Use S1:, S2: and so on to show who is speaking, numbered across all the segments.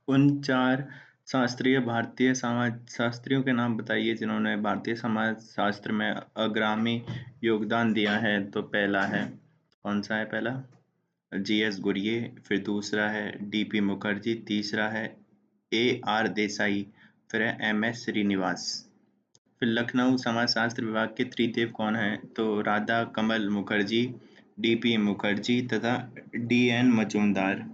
S1: उन 4 शास्त्रीय भारतीय समाज शास्त्रियों के नाम बताइए जिन्होंने भारतीय समाज शास्त्र में अग्रामी योगदान दिया है। तो पहला है, कौन-सा है पहला? जीएस गुरिये, फिर दूसरा है डीपी मुखर्जी, तीसरा है एआर देसाई, फिर है एमएस श्रीनिवास। फिर लखनऊ समाजशास्त्र विभाग के त्रिदेव कौन हैं? तो राधा कमल मुखर्जी, डीपी मुखर्जी तथा डीएन मजूमदार।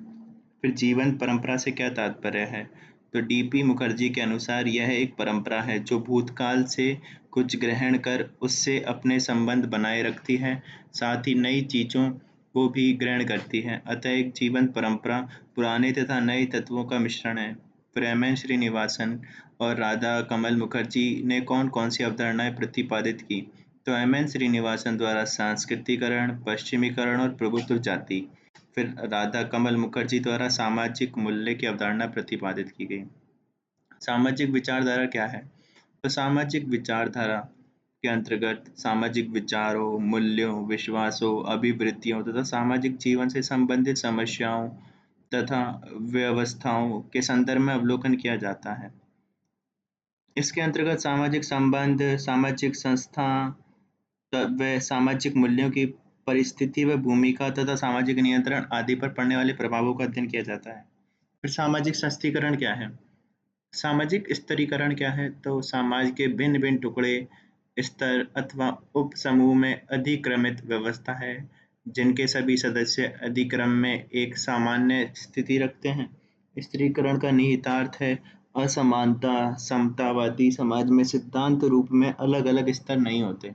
S1: फिर जीवन परंपरा से क्या तात्पर्य है? तो डीपी मुखर्जी के अनुसार यह एक परंपरा है जो भूतकाल से कुछ ग्रहण कर उससे अपने संबंध बनाए रखती है, साथ ही नई चीजों को भी ग्रहण करती है। अतः एक जीवन परंपरा पुराने तथा नए तत्वों का मिश्रण है। फिर एम.एन. श्रीनिवासन और राधा कमल मुखर्जी ने कौन-कौन सी अवधारणाएं प्रतिपादित की? तो एम.एन. श्रीनिवासन द्वारा सांस्कृतिकरण, पश्चिमीकरण और प्रभुत्व जाति। फिर राधा कमल मुखर्जी द्वारा सामाजिक मूल्य की अवधारणा प्रतिपादित की गई। सामाजिक विचारधारा क्या है? तो सामाजिक विचारधारा के अंतर्गत सामाजिक विचारों, मूल्यों, विश्वासों, अभिवृत्तियों तथा सामाजिक जीवन से संबंधित समस्याओं तथा व्यवस्थाओं के संदर्भ में अवलोकन किया जाता है। इसके अंतर्गत सामाजिक संबंध, सामाजिक संस्था व सामाजिक मूल्यों की परिस्थिति व भूमिका तथा सामाजिक नियंत्रण आदि पर पड़ने वाले प्रभावों का अध्ययन किया जाता है। फिर सामाजिक सशक्तिकरण क्या है? सामाजिक स्तरीकरण क्या है? तो समाज के भिन्न-भिन्न टुकड़े, स्तर अथवा उप समूह में अधिक्रमित व्यवस्था है, जिनके सभी सदस्य अधिक्रम में एक सामान्य स्थिति रखते हैं। स्तरीकरण का निहितार्थ है असमानता, समतावादी समाज में सिद्धांत रूप में अलग-अलग स्तर नहीं होते।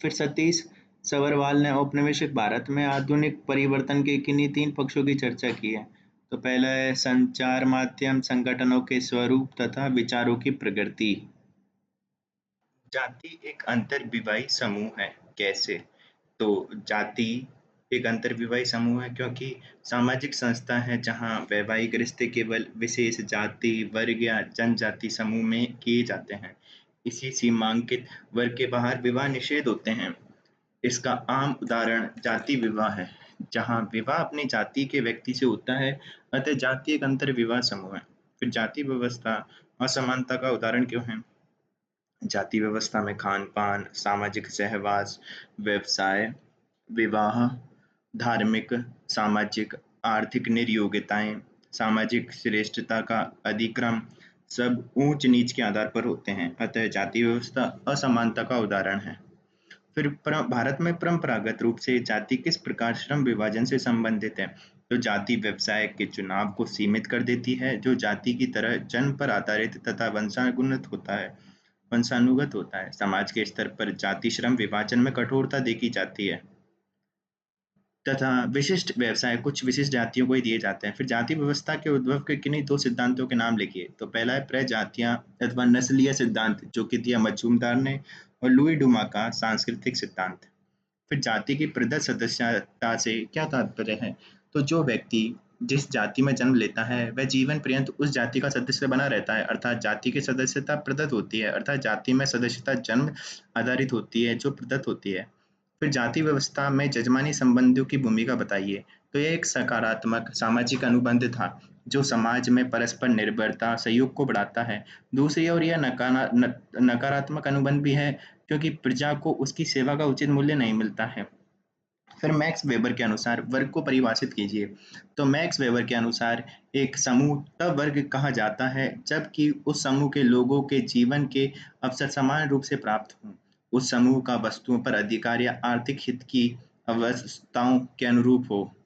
S1: फिर सतीश सवरवाल ने औपनिवेशिक भारत में आधुनिक परिवर्तन के किन्हीं 3 पक्षों की चर्चा की है। तो पहला है संचार माध्यम, संगठनों के स्वरूप तथा विचारों की प्रकृति। जाति एक अंतर्विवाही समूह है। कैसे? तो जाति एक अंतर्विवाही समूह है क्योंकि सामाजिक संस्था है जहां वैवाहिक रिश्ते केवल विशेष जाति, वर्ग या जनजाति समूह में किए जाते हैं। इसी सीमांकित वर्ग के बाहर विवाह निषेध होते हैं। इसका आम उदाहरण जाति विवाह है, जहां विवाह अपनी जाति के व्यक्ति से होता है, अतः जाति एक अंतर्विवाह समूह है। फिर जाति व्यवस्था असमानता का उदाहरण क्यों है? जाति व्यवस्था में खान-पान, सामाजिक सहवास, व्यवसाय, विवाह, धार्मिक, सामाजिक, आर्थिक निर्योग्यताएं, सामाजिक श्रेष्ठता का अधिक्रम सब ऊंच-नीच के आधार पर होते हैं। अतः जाति व्यवस्था असमानता का उदाहरण है। फिर भारत में परंपरागत रूप से जाति किस प्रकार श्रम विभाजन से संबंधित है? तो जाति व्यवसाय के चुनाव को सीमित कर देती है, जो जाति की तरह जन्म पर आधारित तथा वंशानुगत होता है। समाज के स्तर पर जाति श्रम विभाजन में कठोरता देखी जाती है तथा विशिष्ट व्यवसाय कुछ विशिष्ट जातियों को ही दिए जाते हैं। फिर जाति व्यवस्था के उद्भव के किन्हीं 2 सिद्धांतों के नाम लिखिए। तो पहला है प्रजातियां अथवा नस्लीय सिद्धांत, जो कि दिया मजूमदार ने, और लुई डुमा का सांस्कृतिक सिद्धांत। फिर जाति की पृथक सदस्यता से क्या तात्पर्य है? तो जो व्यक्ति जिस जाति में जन्म लेता है वह जीवन पर्यंत उस जाति का सदस्य बना रहता है, अर्थात जाति की सदस्यता प्रदत्त होती है, अर्थात जाति में सदस्यता जन्म आधारित होती है जो प्रदत्त होती है। फिर जाति व्यवस्था में जजमानी संबंधों की भूमिका बताइए। तो यह एक सकारात्मक सामाजिक अनुबंध था जो समाज में परस्पर निर्भरता सहयोग को बढ़ाता है। दूसरी ओर यह नकारात्मक अनुबंध भी है क्योंकि प्रजा को उसकी सेवा का उचित मूल्य नहीं मिलता है। फिर मैक्स वेबर के अनुसार वर्ग को परिभाषित कीजिए। तो मैक्स वेबर के अनुसार एक समूह तब वर्ग कहा जाता है जबकि उस समूह के लोगों के जीवन के अवसर समान रूप से प्राप्त हों, उस समूह का वस्तुओं पर अधिकार या आर्थिक हित की अवस्थाओं के अनुरूप हो।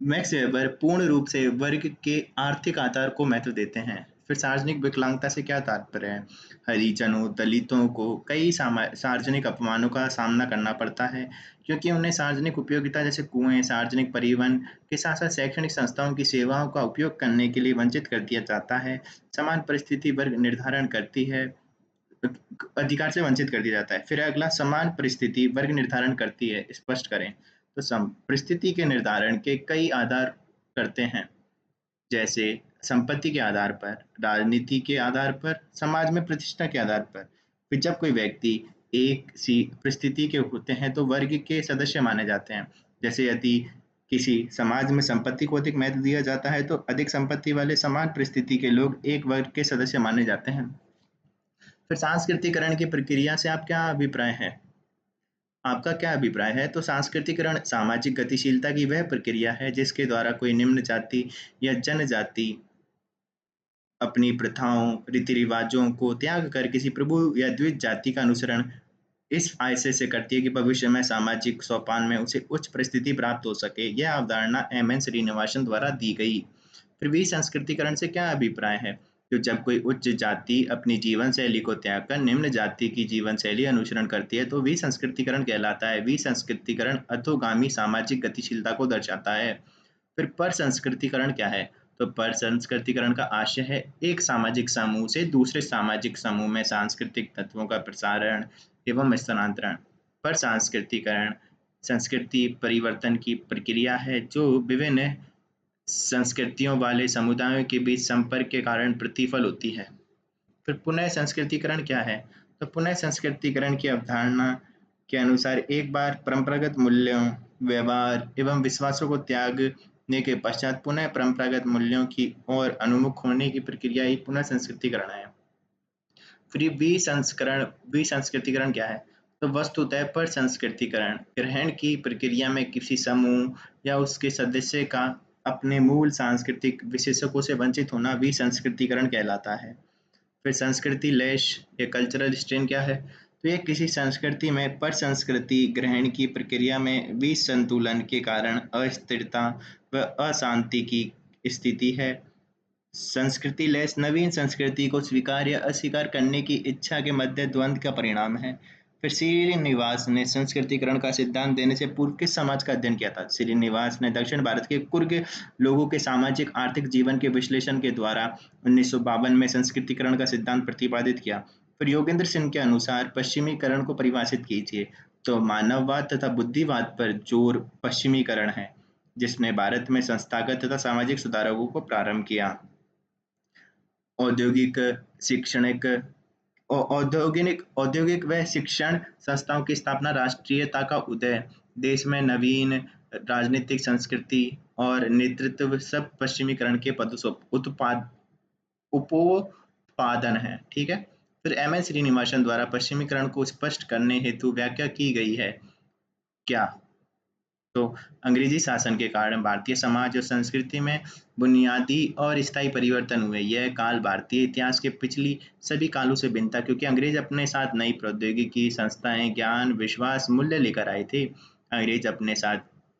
S1: मैक्स वेबर पूर्ण रूप से वर्ग के आर्थिक आधार को महत्व देते हैं। फिर सार्वजनिक विकलांगता से क्या तात्पर्य है? हरिजनों, दलितों को कई सार्वजनिक अपमानों का सामना करना पड़ता है क्योंकि उन्हें सार्वजनिक उपयोगिता जैसे कुएं, सार्वजनिक परिवहन के साथ साथ शैक्षणिक संस्थाओं की सेवाओं का उपयोग करने के लिए वंचित कर दिया जाता है। समान परिस्थिति वर्ग निर्धारण करती है, अधिकार से वंचित कर दिया जाता है। फिर अगला, समान परिस्थिति वर्ग निर्धारण करती है, स्पष्ट करें। तो परिस्थिति के निर्धारण के कई आधार करते हैं, जैसे संपत्ति के आधार पर, राजनीति के आधार पर, समाज में प्रतिष्ठा के आधार पर। फिर जब कोई व्यक्ति एक सी परिस्थिति के होते हैं तो वर्ग के सदस्य माने जाते हैं, जैसे यदि किसी समाज में संपत्ति को अधिक महत्व दिया जाता है तो अधिक संपत्ति वाले समान परिस्थिति के लोग एक वर्ग के सदस्य माने जाते हैं। फिर सांस्कृतिकरण की प्रक्रिया से आप क्या अभिप्राय है? आपका क्या अभिप्राय है? तो सांस्कृतिकरण सामाजिक गतिशीलता की वह प्रक्रिया है जिसके द्वारा कोई निम्न जाति या जनजाति अपनी प्रथाओं, रीति-रिवाजों को त्याग कर किसी प्रभु या द्विज जाति का अनुसरण इस आशय से करती है कि भविष्य में सामाजिक सोपान में उसे उच्च परिस्थिति प्राप्त हो सके। यह अवधारणा एम.एन. श्रीनिवासन द्वारा दी गई। फिर विसंस्कृतिकरण से क्या अभिप्राय है? तो जब कोई उच्च जाति अपनी जीवन शैली को त्याग कर निम्न जाति की जीवन शैली अनुसरण करती है तो विसंस्कृतिकरण कहलाता है। विसंस्कृतिकरण अधोगामी सामाजिक गतिशीलता को दर्शाता है। फिर परसंस्कृतिकरण क्या है? तो परसंस्कृतिकरण का आशय है एक सामाजिक समूह से दूसरे सामाजिक समूह में सांस्कृतिक तत्वों का प्रसारण एवं स्थानांतरण। परसंस्कृतिकरण संस्कृति परिवर्तन की प्रक्रिया है जो विभिन्न संस्कृतियों वाले समुदायों के बीच संपर्क के कारण प्रतिफल होती है। फिर पुनः संस्कृतिकरण क्या है? तो पुनः संस्कृतिकरण की अवधारणा के अनुसार एक बार परंपरागत मूल्यों, व्यवहार एवं विश्वासों को त्यागने के पश्चात पुनः परंपरागत मूल्यों की ओर उन्मुख होने की प्रक्रिया ही पुनः संस्कृतिकरण है। फिर विसंस्कृतिकरण क्या है? तो वस्तुतः पर संस्कृतिकरण ग्रहण की प्रक्रिया में किसी समूह या उसके सदस्य का अपने मूल सांस्कृतिक विशेषकों से वंचित होना विसंस्कृतिकरण कहलाता है। फिर संस्कृति लेश या कल्चरल स्ट्रेन क्या है? तो ये किसी संस्कृति में पर संस्कृति ग्रहण की प्रक्रिया में विसंतुलन के कारण अस्थिरता व अशांति की स्थिति है। संस्कृति लेस नवीन संस्कृति को स्वीकार या अस्वीकार करने की इच्छा के मध्य द्वंद्व का परिणाम है। फिर श्रीनिवास ने संस्कृतिकरण का सिद्धांत देने से पूर्व किस समाज का अध्ययन किया था? श्रीनिवास ने दक्षिण भारत के कुर्ग लोगों के सामाजिक आर्थिक जीवन के विश्लेषण के द्वारा 1952 में संस्कृतिकरण का सिद्धांत प्रतिपादित किया। फिर योगेंद्र सिंह के अनुसार पश्चिमीकरण को परिभाषित कीजिए। तो मानववाद तथा बुद्धिवाद पर जोर पश्चिमीकरण है जिसने भारत में संस्थागत तथा सामाजिक सुधारों को प्रारंभ किया। औद्योगिक शैक्षणिक औद्योगिक व शिक्षण संस्थाओं की स्थापना, राष्ट्रीयता का उदय, देश में नवीन राजनीतिक संस्कृति और नेतृत्व सब पश्चिमीकरण के उपोत्पादन है। ठीक है। फिर एम.एन. श्रीनिवासन द्वारा पश्चिमीकरण को स्पष्ट करने हेतु व्याख्या की गई है क्या? तो अंग्रेजी शासन के कारण भारतीय समाज और संस्कृति में बुनियादी और स्थायी परिवर्तन हुए। यह काल भारतीय इतिहास के पिछली सभी कालों से भिन्न था क्योंकि अंग्रेज अपने साथ नई प्रौद्योगिकी, संस्थाएं, ज्ञान, विश्वास, मूल्य लेकर आए थे। अंग्रेज अपने साथ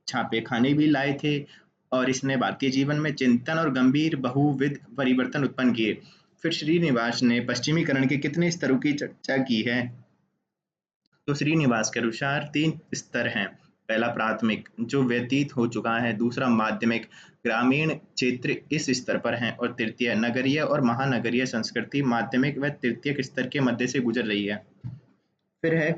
S1: छापे खाने भी लाए थे और इसने भारतीय जीवन में चिंतन और गंभीर बहुविध परिवर्तन उत्पन्न किए। फिर श्रीनिवास ने पश्चिमीकरण के कितने स्तरों की चर्चा की है? तो श्रीनिवास के अनुसार 3 स्तर हैं। पहला प्राथमिक जो व्यतीत हो चुका है, दूसरा माध्यमिक ग्रामीण क्षेत्र इस स्तर पर हैं और तृतीय नगरीय और महानगरीय संस्कृति माध्यमिक व तृतीयक स्तर के मध्य से गुजर रही है। फिर है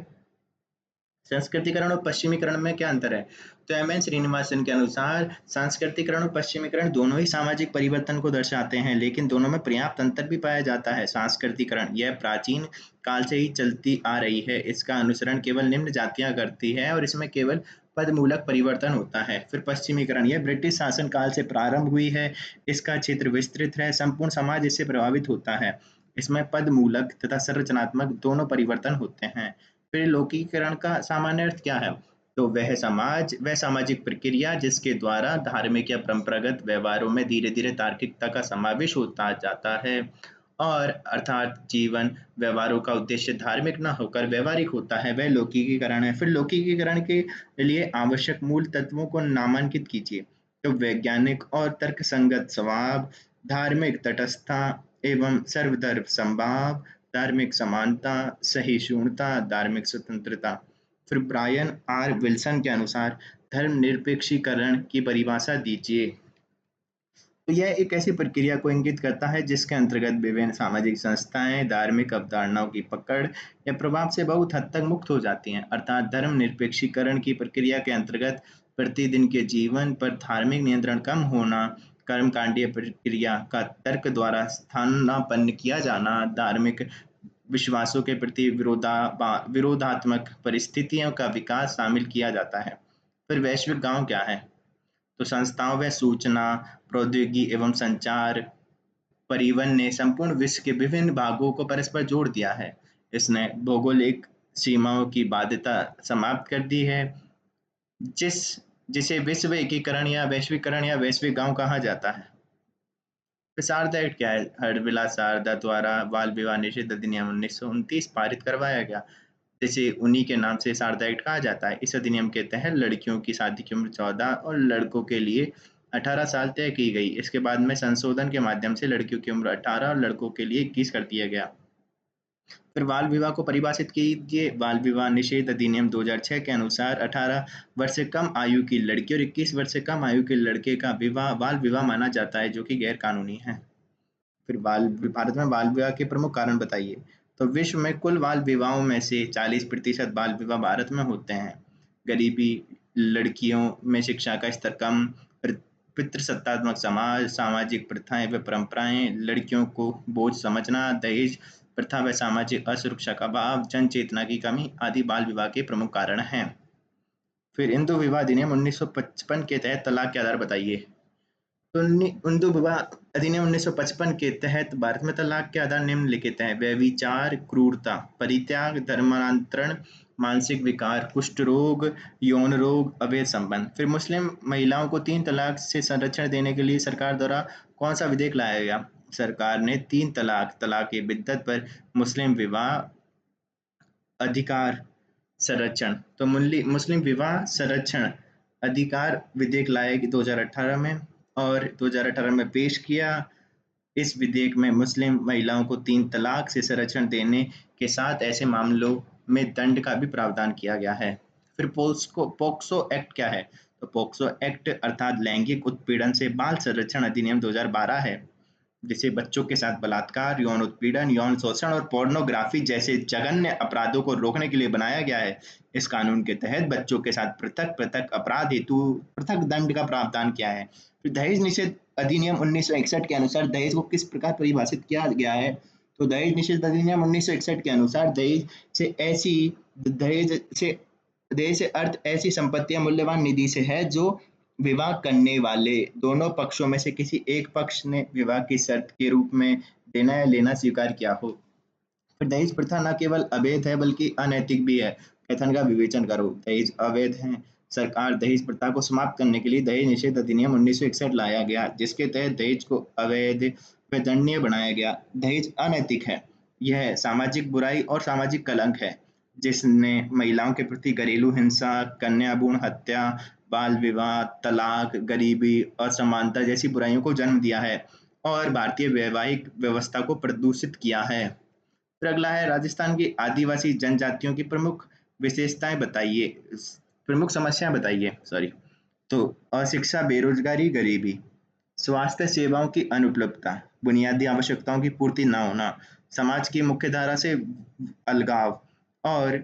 S1: संस्कृतिकरण और पश्चिमीकरण में क्या अंतर है? तो एम.एन. श्रीनिवासन के अनुसार सांस्कृतिकरण और पश्चिमीकरण दोनों ही सामाजिक परिवर्तन को दर्शाते हैं लेकिन दोनों में पर्याप्त अंतर भी पाया जाता है। सांस्कृतिकरण यह प्राचीन काल से ही चलती आ रही है, इसका अनुसरण केवल निम्न जातियां करती है और इसमें केवल पदमूलक परिवर्तन होता है। फिर पश्चिमीकरण यह ब्रिटिश शासन काल से प्रारंभ हुई है, इसका क्षेत्र विस्तृत है, संपूर्ण समाज इससे प्रभावित होता है, इसमें पदमूलक तथा संरचनात्मक दोनों परिवर्तन होते हैं। फिर लौकिकरण का सामान्य अर्थ क्या है? तो वह सामाजिक प्रक्रिया जिसके द्वारा धार्मिक या परंपरागत व्यवहारों में धीरे धीरे तार्किकता का समावेश होता जाता है और अर्थात जीवन व्यवहारों का उद्देश्य धार्मिक न होकर व्यवहारिक होता है, वह लौकिकीकरण है। फिर लौकिकीकरण के लिए आवश्यक मूल तत्वों को नामांकित कीजिए। तो वैज्ञानिक और तर्कसंगत स्वभाव, धार्मिक तटस्थता एवं सर्वधर्म समभाव, धार्मिक समानता, सहिष्णुता, धार्मिक स्वतंत्रता। फिर ब्रायन आर विल्सन के अनुसार धर्मनिरपेक्षीकरण की परिभाषा दीजिए। तो यह एक ऐसी प्रक्रिया को इंगित करता है जिसके अंतर्गत विभिन्न सामाजिक संस्थाएं धार्मिक अवधारणाओं की पकड़ या प्रभाव से बहुत हद तक मुक्त हो जाती हैं। अर्थात धर्मनिरपेक्षीकरण की प्रक्रिया के अंतर्गत प्रतिदिन के जीवन पर धार्मिक नियंत्रण कम होना, कर्मकांडीय प्रक्रिया का तर्क द्वारा स्थानापन्न किया जाना, धार्मिक विश्वासों के प्रति विरोधात्मक परिस्थितियों का विकास शामिल किया जाता है। फिर वैश्विक गांव क्या है? तो संस्थाओं व सूचना प्रौद्योगिकी एवं संचार परिवहन ने संपूर्ण विश्व के विभिन्न भागों को परस्पर जोड़ दिया है। इसने भौगोलिक सीमाओं की बाध्यता समाप्त कर दी है, जिस जिसे विश्व एकीकरण या वैश्वीकरण या वैश्विक गांव कहा जाता है। फिर शारदा एक्ट क्या है? हरविलास शारदा द्वारा बाल विवाह निषेध अधिनियम 1929 पारित करवाया गया, जिसे उन्हीं के नाम से शारदा एक्ट कहा जाता है। इस अधिनियम के तहत लड़कियों की शादी की उम्र 14 और लड़कों के लिए 18 साल तय की गई। इसके बाद में संशोधन के माध्यम से लड़कियों की उम्र 18 और लड़कों के लिए 21 कर दिया गया। फिर बाल विवाह को परिभाषित कीजिए। बाल विवाह निषेध अधिनियम 2006 के अनुसार 18 वर्ष से कम आयु की लड़की और 21 वर्ष से कम आयु के लड़के का विवाह बाल विवाह माना जाता है, जो कि गैर कानूनी है। फिर भारत में बाल विवाह के प्रमुख कारण बताइए। तो विश्व में कुल बाल विवाहों में से 40% बाल विवाह भारत में होते हैं। गरीबी, लड़कियों में शिक्षा का स्तर कम, पितृसत्तात्मक समाज, सामाजिक प्रथाएं व परंपराएं, लड़कियों को बोझ समझना, दहेज प्रथा व सामाजिक असुरक्षा का अभाव, जन चेतना की कमी आदि बाल विवाह के प्रमुख कारण हैं। फिर हिंदू विवाह अधिनियम 1955 के तहत तलाक के आधार बताइए। तो हिंदू विवाह अधिनियम 1955 के तहत भारत में तलाक के आधार निम्नलिखित हैं: व्यभिचार, क्रूरता, परित्याग, धर्मांतरण, मानसिक विकार, कुष्ठ रोग, यौन रोग, अवैध संबंध। फिर मुस्लिम महिलाओं को 3 तलाक से संरक्षण देने के लिए सरकार द्वारा कौन सा विधेयक लाया गया? सरकार ने 3 तलाक, तलाक ए बिद्दत पर मुस्लिम विवाह अधिकार संरक्षण, तो मुस्लिम विवाह संरक्षण अधिकार विधेयक लाया कि 2018 में, और 2018 में पेश किया। इस विधेयक में मुस्लिम महिलाओं को 3 तलाक से संरक्षण देने के साथ ऐसे मामलों में दंड का भी प्रावधान किया गया है। फिर पोक्सो एक्ट क्या है? तो पोक्सो एक्ट अर्थात लैंगिक उत्पीड़न से बाल संरक्षण अधिनियम 2012 है, जिसे बच्चों के साथ बलात्कार, यौन उत्पीड़न, यौन शोषण और पोर्नोग्राफी जैसे जघन्य अपराधों को रोकने के लिए बनाया गया है। इस कानून के तहत बच्चों के साथ पृथक पृथक अपराध हेतु पृथक दंड का प्रावधान किया है। फिर दहेज निषेध अधिनियम 1961 के अनुसार दहेज को किस प्रकार परिभाषित किया गया है? तो दहेज निषेध अधिनियम 1961 के अनुसार दहेज से दहेज से अर्थ ऐसी संपत्ति या मूल्यवान निधि से है जो विवाह करने वाले दोनों पक्षों में से किसी एक पक्ष ने विवाह की शर्त के रूप में देना या लेना स्वीकार किया हो। फिर दहेज प्रथा न केवल अवैध है बल्कि अनैतिक भी है। कथन का विवेचन करो। दहेज अवैध है। सरकार दहेज प्रथा को समाप्त करने के लिए दहेज निषेध अधिनियम 1961 लाया गया, जिसके तहत दहेज को अवैध व दंडनीय बनाया गया। दहेज अनैतिक है। यह सामाजिक बुराई और सामाजिक कलंक है, जिसने महिलाओं के प्रति घरेलू हिंसा, कन्या भ्रूण हत्या, बाल विवाह, तलाक, गरीबी, असमानता जैसी बुराइयों को जन्म दिया है और भारतीय वैवाहिक व्यवस्था को प्रदूषित किया है। फिर अगला है राजस्थान की आदिवासी जनजातियों की प्रमुख विशेषताएं बताइए, प्रमुख समस्याएं बताइए, सॉरी। तो अशिक्षा, बेरोजगारी, गरीबी, स्वास्थ्य सेवाओं की अनुपलब्धता, बुनियादी आवश्यकताओं की पूर्ति न होना, समाज की मुख्य धारा से अलगाव और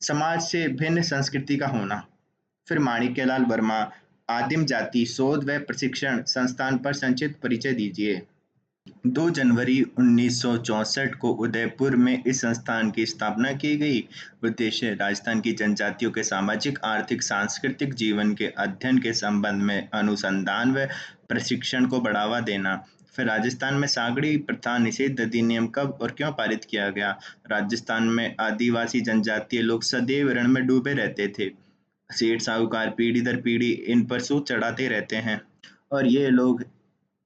S1: समाज से भिन्न संस्कृति का होना। फिर माणिक्यलाल वर्मा, आदिम जाति शोध व प्रशिक्षण संस्थान पर संक्षिप्त परिचय दीजिए। 2 जनवरी 1964 को उदयपुर में इस संस्थान की स्थापना की गई। उद्देश्य राजस्थान की जनजातियों के सामाजिक, आर्थिक, सांस्कृतिक जीवन के अध्ययन के संबंध में अनुसंधान व प्रशिक्षण को बढ़ावा देना। फिर राजस्थान में सागड़ी प्रथा निषेध अधिनियम कब और क्यों पारित किया गया? राजस्थान में आदिवासी जनजातीय लोग सदैव ऋण में डूबे रहते थे। सेठ साहूकार पीढ़ी दर पीढ़ी इन पर सूद चढ़ाते रहते हैं और ये लोग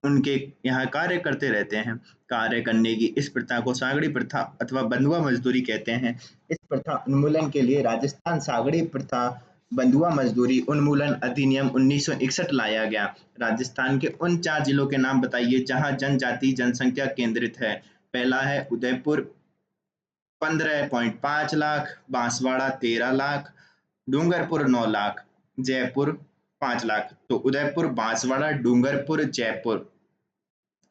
S1: उनके यहाँ कार्य करते रहते हैं। कार्य करने की इस प्रथा को सागड़ी प्रथा अथवा बंधुआ मजदूरी कहते हैं। इस प्रथा उन्मूलन के लिए राजस्थान सागड़ी प्रथा बंधुआ मजदूरी उन्मूलन अधिनियम 1961 लाया गया। राजस्थान के उन 4 जिलों के नाम बताइए जहां जनजाति जनसंख्या केंद्रित है। पहला है उदयपुर 15.5 लाख, बांसवाड़ा 13 लाख, डूंगरपुर 9 लाख, जयपुर 5 लाख। तो उदयपुर, बांसवाड़ा, डूंगरपुर, जयपुर।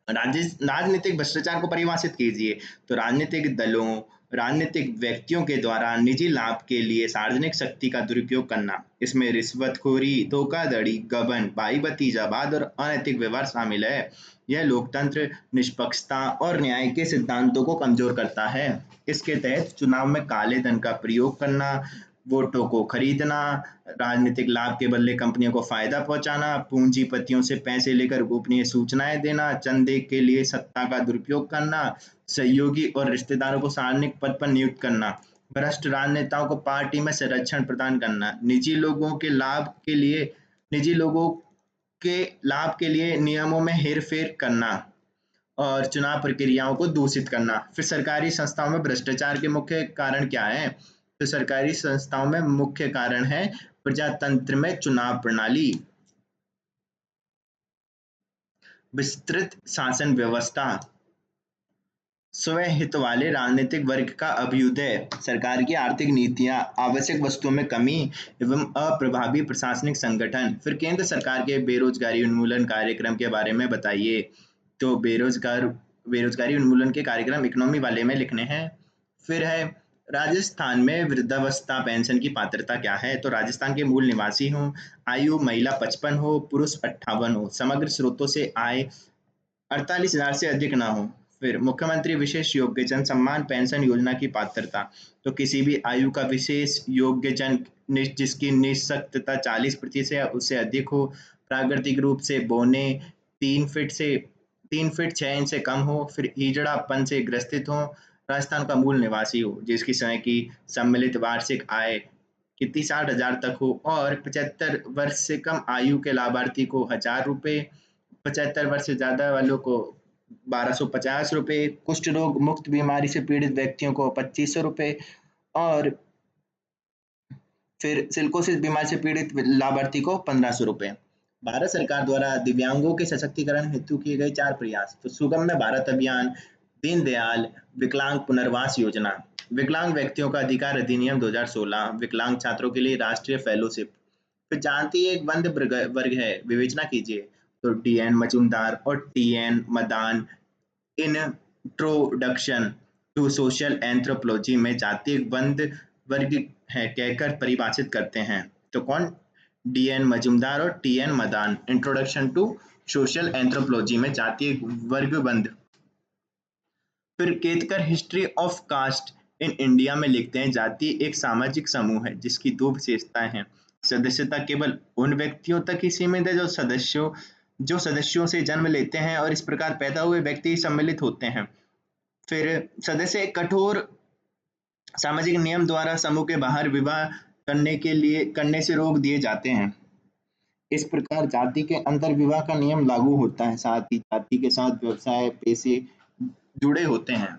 S1: राजनीतिक भ्रष्टाचार को परिभाषित कीजिए। तो राजनीतिक दलों, राजनीतिक व्यक्तियों के द्वारा निजी लाभ के लिए सार्वजनिक शक्ति का दुरुपयोग करना। इसमें रिश्वतखोरी, धोखाधड़ी, गबन, भाई भतीजावाद और अनैतिक व्यवहार शामिल है। यह लोकतंत्र, निष्पक्षता और न्याय के सिद्धांतों को कमजोर करता है। इसके तहत चुनाव में काले धन का प्रयोग करना, वोटों को खरीदना, राजनीतिक लाभ के बदले कंपनियों को फायदा पहुंचाना, पूंजीपतियों से पैसे लेकर गोपनीय सूचनाएं देना, चंदे के लिए सत्ता का दुरुपयोग करना, सहयोगी और रिश्तेदारों को सार्वजनिक पद पर नियुक्त करना, भ्रष्ट राजनेताओं को पार्टी में संरक्षण प्रदान करना, निजी लोगों के लाभ के लिए नियमों में हेरफेर करना और चुनाव प्रक्रियाओं को दूषित करना। फिर सरकारी संस्थाओं में भ्रष्टाचार के मुख्य कारण क्या है? तो सरकारी संस्थाओं में मुख्य कारण है प्रजातंत्र में चुनाव प्रणाली, विस्तृत शासन व्यवस्था, स्वहित वाले राजनीतिक वर्ग का अभ्युदय, सरकार की आर्थिक नीतियां, आवश्यक वस्तुओं में कमी एवं अप्रभावी प्रशासनिक संगठन। फिर केंद्र सरकार के बेरोजगारी उन्मूलन कार्यक्रम के बारे में बताइए। तो बेरोजगारी उन्मूलन के कार्यक्रम इकोनॉमी वाले में लिखने हैं। फिर है राजस्थान में वृद्धावस्था पेंशन की पात्रता क्या है? तो राजस्थान के मूल निवासी हो, आयु महिला 55 हो, पुरुष 58 हो, समग्र स्रोतों से आय 48,000 से अधिक ना हो। फिर मुख्यमंत्री विशेष योग्यजन सम्मान पेंशन योजना की पात्रता, तो किसी भी आयु का विशेष योग्यजन जिसकी निःशक्तता 40% या उससे अधिक हो, प्राकृतिक रूप से बौने 3 फीट 6 इंच से कम हो, फिर हिजड़ापन से ग्रसित हो, राजस्थान का मूल निवासी हो, जिसकी समय की सम्मिलित वार्षिक आय कितनी 60,000 तक हो, और 75 वर्ष से कम आयु के लाभार्थी को 1,000 रुपये, 75 वर्ष से ज्यादा वालों को 1,250 रुपये, कुष्ठ रोग मुक्त बीमारी से पीड़ित व्यक्तियों को 2,500 रुपये, और फिर सिलिकोसिस बीमारी से पीड़ित लाभार्थी को 1,500 रुपये। भारत सरकार द्वारा दिव्यांगों के सशक्तिकरण हेतु किए गए 4 प्रयास, तो सुगम्य भारत अभियान, दीनदयाल विकलांग पुनर्वास योजना, विकलांग व्यक्तियों का अधिकार अधिनियम 2016, विकलांग छात्रों के लिए राष्ट्रीय फेलोशिप। फिर जानती एक बंद वर्ग है, विवेचना कीजिए। तो डी.एन. मजूमदार और T N. Madan introduction to social anthropology में जाति एक बंद वर्ग है कहकर परिभाषित करते हैं। तो कौन? डी.एन. मजूमदार और T N. Madan introduction to social anthropology में जाति एक वर्ग बंद। फिर Ketkar history of caste in India में लिखते हैं, जाति एक सामाजिक समूह है जिसकी 2 विशेषताएं हैं। सदस्यता केवल उन व्यक्तियों तक ही सीमित है जो सदस्यों से जन्म लेते हैं और इस प्रकार पैदा हुए व्यक्ति सम्मिलित होते हैं। फिर सदस्य एक कठोर सामाजिक नियम द्वारा समूह के बाहर विवाह करने से रोक दिए जाते हैं। इस प्रकार जाति के अंदर विवाह का नियम लागू होता है, साथ ही जाति के साथ व्यवसाय पेशे जुड़े होते हैं।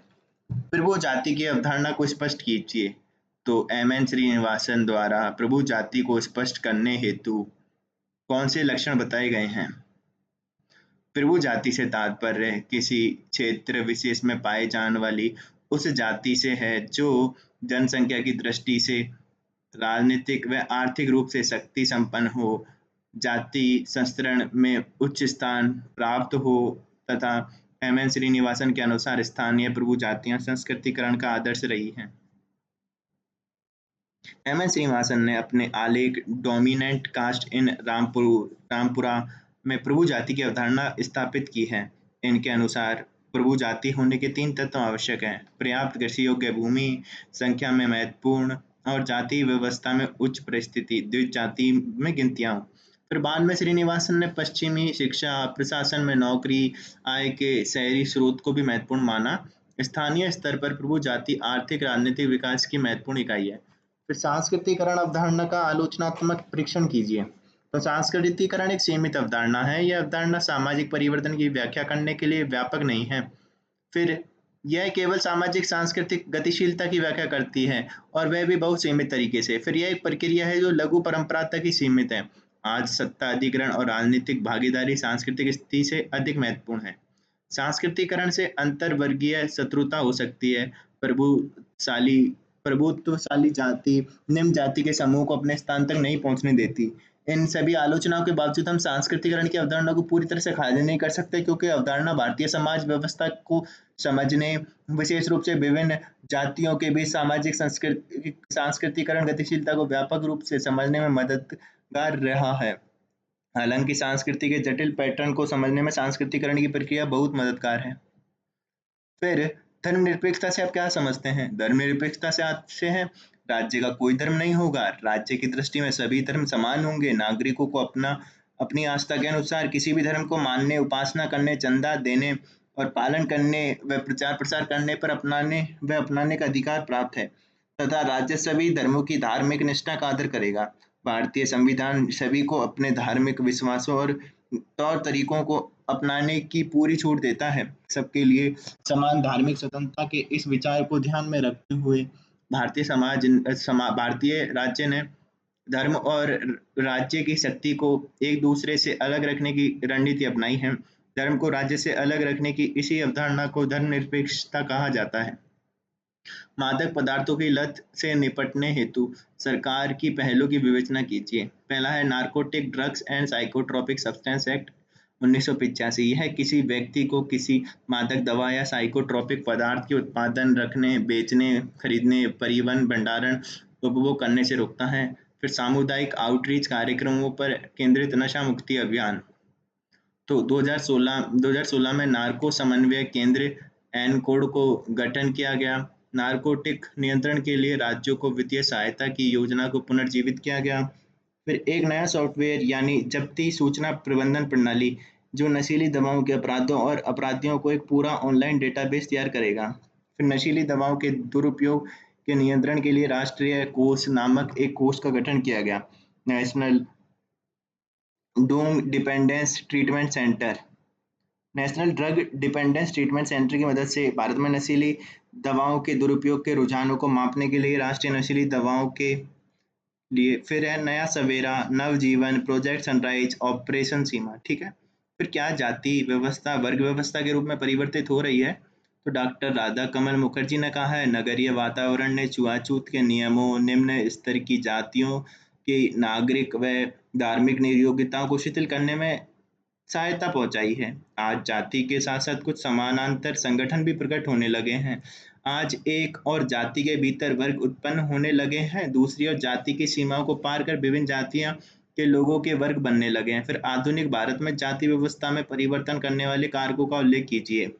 S1: फिर वो जाति की अवधारणा को स्पष्ट कीजिए। तो एम.एन. श्रीनिवासन द्वारा प्रभु जाति को स्पष्ट करने हेतु कौन से लक्षण बताए गए हैं? प्रभु जाति से तात्पर्य किसी क्षेत्र विशेष में पाए जाने वाली उस जाति से है जो जनसंख्या की दृष्टि से राजनीतिक व आर्थिक रूप से शक्ति संपन्न हो, जाति संस्तरण में उच्च स्थान प्राप्त हो तथा एम.एन. श्रीनिवासन के अनुसार स्थानीय प्रभु जातियां संस्कृतिकरण का आदर्श रही हैं। एम.एन. श्रीनिवासन ने अपने आलेख डोमिनेंट कास्ट इन रामपुरा में प्रभु जाति की अवधारणा स्थापित की है। इनके अनुसार प्रभु जाति होने के 3 तत्व आवश्यक हैं: पर्याप्त कृषि योग्य भूमि, संख्या में महत्वपूर्ण और जाति व्यवस्था में उच्च परिस्थिति, द्विज जाति में गिनतियां। फिर बाद में श्रीनिवासन ने पश्चिमी शिक्षा, प्रशासन में नौकरी, आय के शहरी स्रोत को भी महत्वपूर्ण माना। स्थानीय स्तर पर प्रभु जाति आर्थिक राजनीतिक विकास की महत्वपूर्ण इकाई है। फिर सांस्कृतिकरण अवधारणा का आलोचनात्मक परीक्षण कीजिए। तो सांस्कृतिकरण एक सीमित अवधारणा है। यह अवधारणा सामाजिक परिवर्तन की व्याख्या करने के लिए व्यापक नहीं है। फिर यह केवल सामाजिक सांस्कृतिक गतिशीलता की व्याख्या करती है और वह भी बहुत सीमित तरीके से। फिर यह एक प्रक्रिया है जो लघु परंपरा तक ही सीमित है। आज सत्ता अधिग्रहण और राजनीतिक भागीदारी सांस्कृतिक स्थिति से अधिक महत्वपूर्ण है। सांस्कृतिकरण से अंतर्वर्गीय शत्रुता हो सकती है। प्रभुशाली प्रभुत्वशाली जाति निम्न जाति के समूह को अपने स्थान तक नहीं पहुंचने देती। इन सभी आलोचनाओं के बावजूद हम सांस्कृतिकरण की अवधारणा को पूरी तरह से खारिज नहीं कर सकते, क्योंकि अवधारणा भारतीय समाज व्यवस्था को समझने, विशेष रूप से विभिन्न जातियों के बीच सामाजिक सांस्कृतिकरण गतिशीलता को व्यापक रूप से समझने में मददगार रहा है। हालांकि संस्कृति के जटिल पैटर्न को समझने में सांस्कृतिकरण की प्रक्रिया बहुत मददगार है। फिर धर्मनिरपेक्षता से आप क्या समझते हैं? धर्मनिरपेक्षता से हैं राज्य का कोई धर्म नहीं होगा। राज्य की दृष्टि में सभी धर्म समान होंगे। नागरिकों को अपनी आस्था के अनुसार किसी भी धर्म को मानने, उपासना करने, चंदा देने और पालन करने व प्रचार प्रसार करने पर अपनाने का अधिकार प्राप्त है तथा राज्य सभी धर्मों की धार्मिक निष्ठा का आदर करेगा। भारतीय संविधान सभी को अपने धार्मिक विश्वासों और तौर तरीकों को अपनाने की पूरी छूट देता है। सबके लिए समान धार्मिक स्वतंत्रता के इस विचार को ध्यान में रखते हुए भारतीय राज्य ने धर्म और राज्य की शक्ति को एक दूसरे से अलग रखने की रणनीति अपनाई है। धर्म को राज्य से अलग रखने की इसी अवधारणा को धर्मनिरपेक्षता कहा जाता है। मादक पदार्थों की लत से निपटने हेतु सरकार की पहलों की विवेचना कीजिए। पहला है narcotic drugs and psychotropic substance act 1985। यह किसी व्यक्ति को किसी मादक दवा या साइकोट्रोपिक पदार्थ के उत्पादन, रखने, बेचने, खरीदने, परिवहन, भंडारण, उपभोग करने से रोकता है। फिर सामुदायिक आउटरीच कार्यक्रमों पर केंद्रित नशा मुक्ति अभियान। तो 2016 में नार्को समन्वय केंद्र एनकोड को गठन किया गया। नारकोटिक नियंत्रण के लिए राज्यों को वित्तीय सहायता की योजना को पुनर्जीवित किया गया। फिर एक नया सॉफ्टवेयर यानी जब्ती सूचना प्रबंधन प्रणाली जो नशीली दवाओं के अपराधों और अपराधियों को एक पूरा ऑनलाइन डेटाबेस तैयार करेगा। फिर नशीली दवाओं के दुरुपयोग के नियंत्रण के लिए राष्ट्रीय कोष नामक एक कोष का गठन किया गया। National drug dependence treatment centre national drug dependence treatment centre की मदद से भारत में नशीली दवाओं के दुरुपयोग के रुझानों को मापने के लिए राष्ट्रीय नशीली दवाओं के लिए। फिर है नया सवेरा, नवजीवन, प्रोजेक्ट सनराइज, ऑपरेशन सीमा। ठीक है। फिर क्या जाति व्यवस्था वर्ग व्यवस्था के रूप में परिवर्तित हो रही है? तो डॉक्टर राधा कमल मुखर्जी ने कहा है, नगरीय वातावरण ने छुआछूत के नियमों, निम्न स्तर की जातियों की नागरिक व धार्मिक योग्यताओं को शिथिल करने में सहायता पहुंचाई है। आज जाति के साथ साथ कुछ समानांतर संगठन भी प्रकट होने लगे हैं। आज एक और जाति के भीतर वर्ग उत्पन्न होने लगे हैं, दूसरी ओर जाति की सीमाओं को पार कर विभिन्न जातियां के लोगों के वर्ग बनने लगे हैं। फिर आधुनिक भारत में जाति व्यवस्था में परिवर्तन करने वाले कारकों का उल्लेख कीजिए।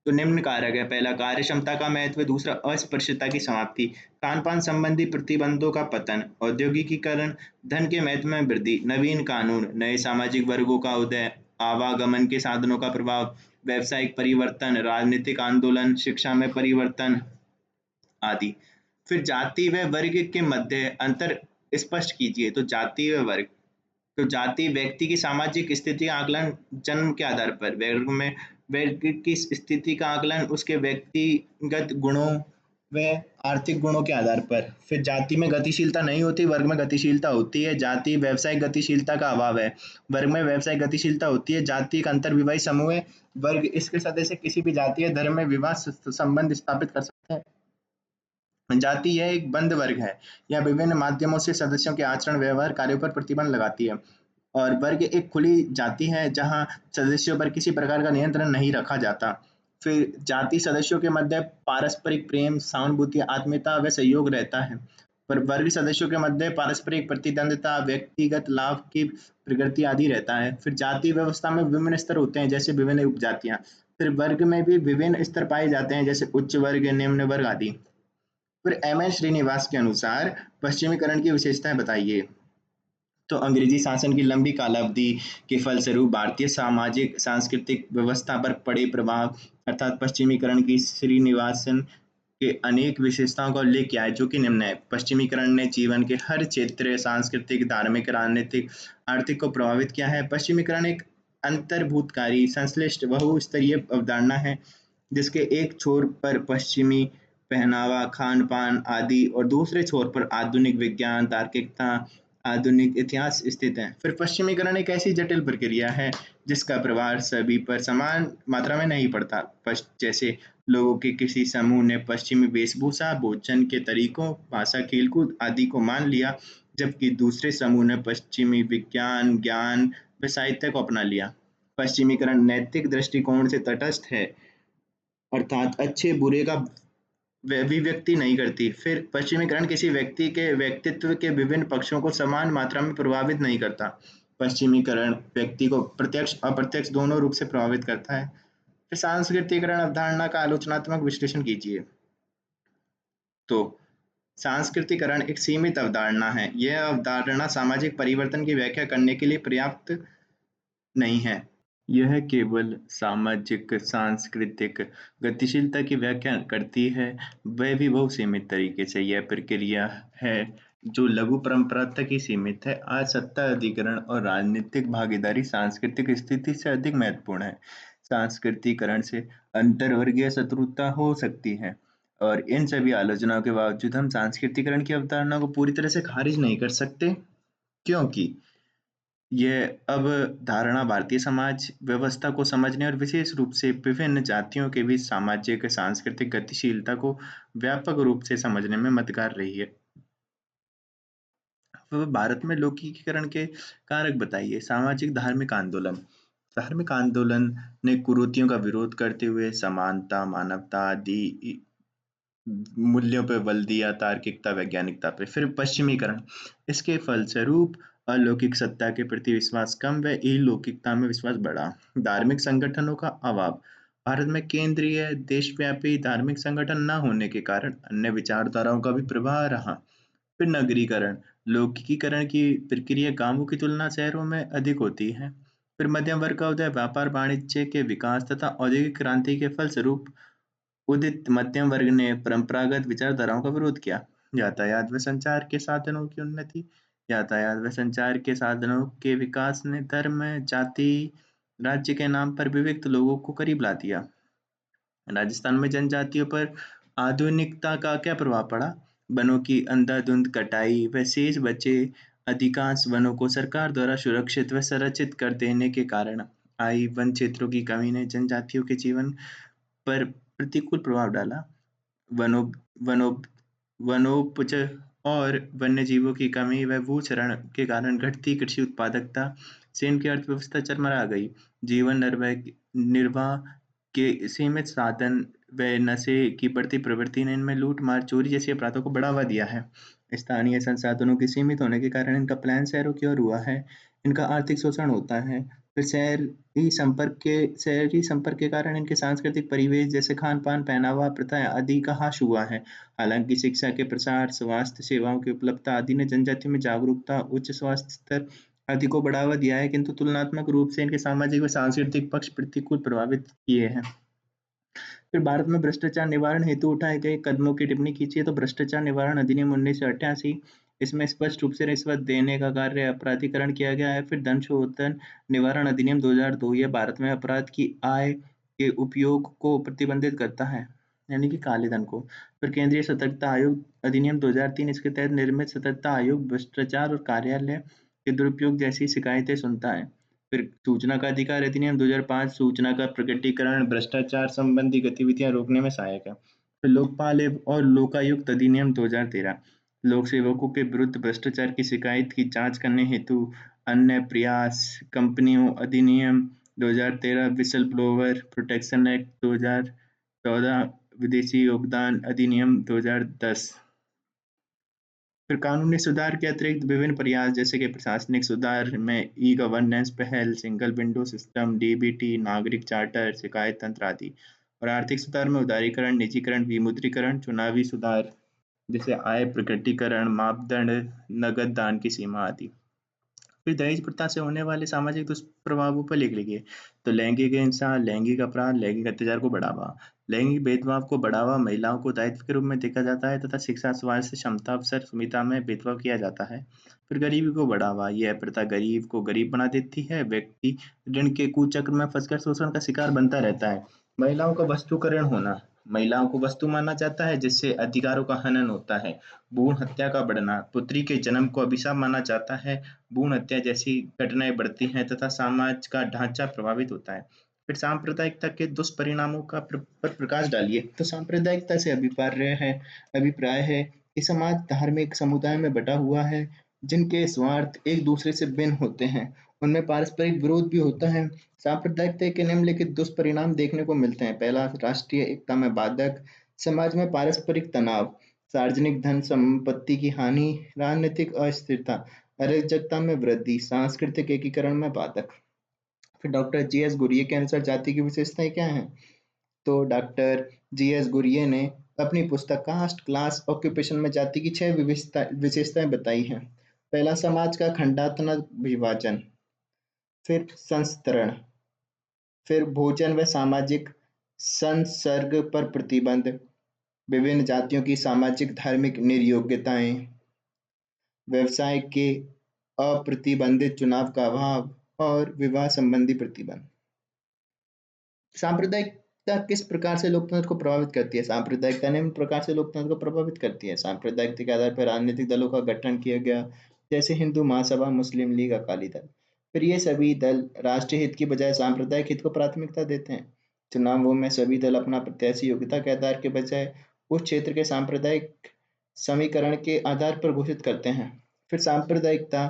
S1: तो निम्न कारक है। पहला, कार्य क्षमता का महत्व। दूसरा, अस्पृश्यता की समाप्ति। खान पान संबंधी प्रतिबंधों का पतन। औद्योगिकीकरण। धन के महत्व में वृद्धि। नवीन कानून। नए सामाजिक वर्गों का उदय। आवागमन के साधनों का प्रभाव। व्यावसायिक परिवर्तन। राजनीतिक आंदोलन। शिक्षा में परिवर्तन आदि। फिर जाति व वर्ग के मध्य अंतर स्पष्ट कीजिए। तो जाति व वर्ग। तो जाति व्यक्ति की सामाजिक स्थिति का आकलन जन्म के आधार पर। वर्ग की स्थिति का आकलन उसके व्यक्तिगत गुणों व आर्थिक गुणों के आधार पर। फिर जाति में गतिशीलता नहीं होती, वर्ग में गतिशीलता होती है। जाति व्यावसायिक गतिशीलता का अभाव है, वर्ग में व्यावसायिक गतिशीलता होती है। जाति एक अंतर्विवाही समूह है, वर्ग इसके सदस्य किसी भी जातीय धर्म में विवाह संबंध स्थापित कर सकते हैं। जाति यह एक बंद वर्ग है, यह विभिन्न माध्यमों से सदस्यों के आचरण, व्यवहार, कार्यों पर प्रतिबंध लगाती है। और वर्ग एक खुली जाति है जहां सदस्यों पर किसी प्रकार का नियंत्रण नहीं रखा जाता। फिर जाति सदस्यों के मध्य पारस्परिक प्रेम, सहानुभूति, आत्मीयता व सहयोग रहता है। पर वर्ग सदस्यों के मध्य पारस्परिक प्रतिद्वंद्विता, व्यक्तिगत लाभ की प्रकृति आदि रहता है। फिर जाति व्यवस्था में विभिन्न स्तर होते हैं, जैसे विभिन्न उपजातियां। फिर वर्ग में भी विभिन्न स्तर पाए जाते हैं, जैसे उच्च वर्ग, निम्न वर्ग आदि। फिर एम एन श्रीनिवास के अनुसार पश्चिमीकरण की विशेषताएं बताइए। तो अंग्रेजी शासन की लंबी कालावधि के फलस्वरूप भारतीय सामाजिक सांस्कृतिक व्यवस्था पर पड़े प्रभाव अर्थात पश्चिमीकरण की श्रीनिवासन के अनेक विशेषताओं का उल्लेख किया है, जो कि निम्न है। पश्चिमीकरण ने जीवन के हर क्षेत्र सांस्कृतिक, धार्मिक, राजनीतिक, आर्थिक को प्रभावित किया है। पश्चिमीकरण एक अंतर्भूतकारी, संश्लिष्ट, बहुस्तरीय अवधारणा है, जिसके एक छोर पर पश्चिमी पहनावा, खान पान आदि और दूसरे छोर पर आधुनिक विज्ञान, तार्किकता, आधुनिक इतिहास स्थित है। फिर पश्चिमीकरण एक ऐसी जटिल प्रक्रिया है जिसका प्रभाव सभी पर समान मात्रा में नहीं पड़ता। जैसे लोगों के किसी समूह ने पश्चिमी वेशभूषा, भोजन के तरीकों, भाषा, खेलकूद आदि को मान लिया, जबकि दूसरे समूह ने पश्चिमी विज्ञान, ज्ञान व साहित्य को अपना लिया। पश्चिमीकरण नैतिक दृष्टिकोण से तटस्थ है, अर्थात अच्छे बुरे का अभिव्यक्ति नहीं करती। फिर पश्चिमीकरण किसी व्यक्ति के व्यक्तित्व के विभिन्न पक्षों को समान मात्रा में प्रभावित नहीं करता। पश्चिमीकरण व्यक्ति को प्रत्यक्ष अप्रत्यक्ष दोनों रूप से प्रभावित करता है। फिर सांस्कृतिकरण अवधारणा का आलोचनात्मक विश्लेषण कीजिए। तो सांस्कृतिकरण एक सीमित अवधारणा है। यह अवधारणा सामाजिक परिवर्तन की व्याख्या करने के लिए पर्याप्त नहीं है। यह केवल सामाजिक सांस्कृतिक गतिशीलता की व्याख्या करती है, वह भी बहुत सीमित तरीके से। यह प्रक्रिया है जो लघु परंपरा तक ही सीमित है। आज सत्ता अधिग्रहण और राजनीतिक भागीदारी सांस्कृतिक स्थिति से अधिक महत्वपूर्ण है। सांस्कृतिकरण से अंतर्वर्गीय शत्रुता हो सकती है, और इन सभी आलोचनाओं के बावजूद हम सांस्कृतिकरण की अवधारणा को पूरी तरह से खारिज नहीं कर सकते, क्योंकि यह अब धारणा भारतीय समाज व्यवस्था को समझने और विशेष रूप से विभिन्न जातियों के बीच सामाजिक सांस्कृतिक गतिशीलता को व्यापक रूप से समझने में मददगार रही है। तो भारत में लौकिकीकरण के कारक बताइए। सामाजिक धार्मिक आंदोलन। धार्मिक आंदोलन ने कुरीतियों का विरोध करते हुए समानता, मानवता आदि मूल्यों पे बल दिया, तार्किकता, वैज्ञानिकता पे। फिर पश्चिमीकरण। इसके फलस्वरूप अलौकिक सत्ता के प्रति विश्वास कम व अलौकिकता में विश्वास बढ़ा। धार्मिक संगठनों का अभाव। भारत में केंद्रीय देशव्यापी धार्मिक संगठन न होने के कारण अन्य विचारधाराओं का भी प्रभाव रहा। फिर नगरीकरण। लौकिकीकरण की प्रक्रिया गांवों की तुलना शहरों में अधिक होती है। फिर मध्यम वर्ग का उदय। व्यापार वाणिज्य के विकास तथा औद्योगिक क्रांति के फलस्वरूप उदित मध्यम वर्ग ने परंपरागत विचारधाराओं का विरोध किया। यातायात व संचार के साधनों की उन्नति। यातायात व संचार के साधनों के विकास ने धर्म, जाति, राज्य के नाम पर विविध लोगों को करीब ला दिया। राजस्थान में जनजातियों पर आधुनिकता का क्या प्रभाव पड़ा? वनों की अंधाधुंध कटाई व शेष बचे अधिकांश वनों को सरकार द्वारा सुरक्षित व संरक्षित कर देने के कारण आई वन क्षेत्रों की कमी ने जनजातियों के जीवन पर प्रतिकूल प्रभाव डाला। वनो वनो वनोपज और वन्यजीवों की कमी व भूक्षरण के कारण घटती कृषि उत्पादकता से इनकी अर्थव्यवस्था चरमरा गई। जीवन निर्वाह के सीमित साधन व नशे की बढ़ती प्रवृत्ति ने इनमें लूट, मार, चोरी जैसे अपराधों को बढ़ावा दिया है। स्थानीय संसाधनों के सीमित होने के कारण इनका पलायन शहरों की ओर हुआ है। इनका आर्थिक शोषण होता है। फिर शहरी संपर्क के कारण इनके सांस्कृतिक परिवेश जैसे खान-पान, पहनावा, प्रथाएं आदि का ह्रास हुआ है। हालांकि शिक्षा के प्रसार, स्वास्थ्य सेवाओं की उपलब्धता आदि ने जनजातियों में जागरूकता, उच्च स्वास्थ्य स्तर आदि को बढ़ावा दिया है, किंतु तुलनात्मक रूप से इनके सामाजिक व सांस्कृतिक पक्ष प्रतिकूल प्रभावित किए हैं। फिर भारत में भ्रष्टाचार निवारण हेतु उठाए गए कदमों की टिप्पणी कीजिए। तो भ्रष्टाचार निवारण अधिनियम 1988, इसमें स्पष्ट रूप से रिश्वत देने का कार्य अपराधीकरण किया गया है। फिर धन शोधन निवारण अधिनियम 2002, यह भारत में अपराध की आय के उपयोग को प्रतिबंधित करता है, यानी कि काले धन को। फिर केंद्रीय सतर्कता आयोग अधिनियम 2003, इसके तहत निर्मित सतर्कता आयोग भ्रष्टाचार और कार्यालय के दुरुपयोग जैसी शिकायतें सुनता है। फिर सूचना का अधिकार अधिनियम 2005, सूचना का प्रकटीकरण भ्रष्टाचार संबंधी गतिविधियां रोकने में सहायक है। फिर लोकपाल और लोकायुक्त अधिनियम 2013, लोक सेवकों के विरुद्ध भ्रष्टाचार की शिकायत की जांच करने हेतु अन्य प्रयास। कंपनियों अधिनियम 2013, विसल ब्लोवर प्रोटेक्शन एक्ट 2014, विदेशी योगदान अधिनियम 2010। फिर कानूनी सुधार के अतिरिक्त विभिन्न प्रयास जैसे कि प्रशासनिक सुधार में ई गवर्नेंस पहल, सिंगल विंडो सिस्टम, डीबीटी, नागरिक चार्टर, शिकायत तंत्र आदि। और आर्थिक सुधार में उदारीकरण, निजीकरण, विमुद्रीकरण, चुनावी सुधार जैसे आय प्रकटीकरण, मापदंड, नगद दान की सीमा आदि। फिर दहेज प्रथा से होने वाले सामाजिक दुष्प्रभावों पर लेख लिखिए। तो लैंगिक हिंसा, लैंगिक अपराध, लैंगिक अत्याचार को बढ़ावा। लैंगिक भेदभाव को बढ़ावा महिलाओं को दायित्व के रूप में देखा जाता है तथा शिक्षा, स्वास्थ्य, क्षमता, अवसर, सुविधा में भेदभाव किया जाता है। फिर गरीबी को बढ़ावा। यह प्रथा गरीब को गरीब बना देती है। व्यक्ति ऋण के कुचक्र में फंसकर शोषण का शिकार बनता रहता है। महिलाओं का वस्तुकरण होना। महिलाओं को वस्तु माना जाता है, जिससे अधिकारों का हनन होता है। भ्रूण हत्या का बढ़ना। पुत्री के जन्म को अभिशाप माना जाता है। भ्रूण हत्या जैसी घटनाएं बढ़ती हैं तथा समाज का ढांचा प्रभावित होता है। फिर सांप्रदायिकता के दुष्परिणामों पर प्रकाश डालिए। तो सांप्रदायिकता से अभिप्राय है कि समाज धार्मिक समुदाय में बटा हुआ है, जिनके स्वार्थ एक दूसरे से भिन्न होते हैं। उनमें पारस्परिक विरोध भी होता है। सांप्रदायिकता के निम्नलिखित दुष्परिणाम देखने को मिलते हैं। पहला, राष्ट्रीय एकता में बाधक। समाज में पारस्परिक तनाव, सार्वजनिक धन संपत्ति की हानि, राजनीतिक अस्थिरता, अराजकता में वृद्धि, सांस्कृतिक एकीकरण में बाधक। फिर डॉक्टर जी एस गुरिये के अनुसार जाति की विशेषताएं क्या हैं? तो डॉक्टर जी एस गुरिये ने
S2: अपनी पुस्तक कास्ट क्लास ऑक्यूपेशन में जाति की 6 विशेषताएं बताई हैं। पहला, समाज का खंडात्मक विभाजन, फिर संस्तरण, फिर भोजन व सामाजिक संसर्ग पर प्रतिबंध, विभिन्न जातियों की सामाजिक धार्मिक निर्योग्यताएं, व्यवसाय के अप्रतिबंधित चुनाव का अभाव और विवाह संबंधी प्रतिबंध। सांप्रदायिकता किस प्रकार से लोकतंत्र को प्रभावित करती है? सांप्रदायिकता निम्न प्रकार से लोकतंत्र को प्रभावित करती है। सांप्रदायिकता के आधार पर राजनीतिक दलों का गठन किया गया, जैसे हिंदू महासभा, मुस्लिम लीग, अकाली दल। फिर ये सभी दल राष्ट्रीय हित की बजाय सांप्रदायिक हित को प्राथमिकता देते हैं। चुनावों में सभी दल अपना प्रत्याशी योग्यता के आधार के बजाय उस क्षेत्र के सांप्रदायिक समीकरण के आधार पर घोषित करते हैं। फिर सांप्रदायिकता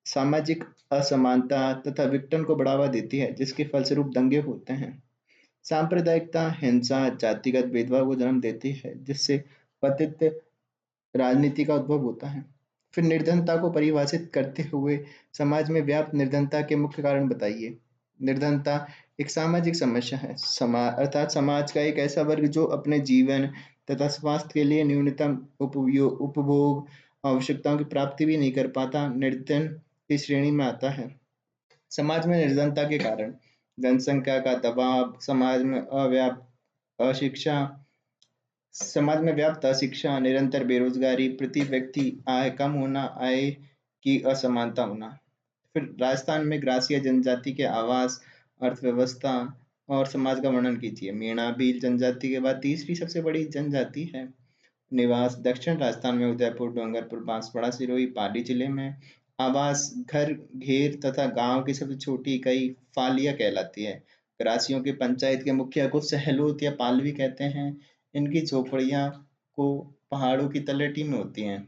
S2: सामाजिक असमानता तथा विघटन को बढ़ावा देती है, जिसके फलस्वरूप दंगे होते हैं। सांप्रदायिकता हिंसा, जातिगत भेदभाव को जन्म देती है, जिससे पतित राजनीति का उद्भव होता है। फिर निर्धनता को परिभाषित करते हुए समाज में व्याप्त निर्धनता के मुख्य कारण बताइए। निर्धनता एक सामाजिक समस्या है, अर्थात समाज का एक ऐसा वर्ग जो अपने जीवन तथा स्वास्थ्य के लिए न्यूनतम उपभोग आवश्यकताओं की प्राप्ति भी नहीं कर पाता, निर्धन की श्रेणी में आता है। समाज में निर्धनता के कारण जनसंख्या का दबाव, समाज में व्याप्त अशिक्षा, निरंतर बेरोजगारी, प्रति व्यक्ति आय कम होना, आय की असमानता होना। फिर राजस्थान में ग्रासीय जनजाति के आवास, अर्थव्यवस्था और समाज का वर्णन कीजिए। मीणा भील जनजाति के बाद तीसरी सबसे बड़ी जनजाति है। निवास दक्षिण राजस्थान में उदयपुर, डूंगरपुर, बांसवाड़ा, सिरोही, पाली जिले में। आवास घर, घेर तथा गांव की सबसे छोटी इकाई फालिया कहलाती है। ग्रासियों के पंचायत के मुखिया को सहलोत या पालवी कहते हैं। इनकी झोपड़ियां को पहाड़ों की तलहटी में होती हैं।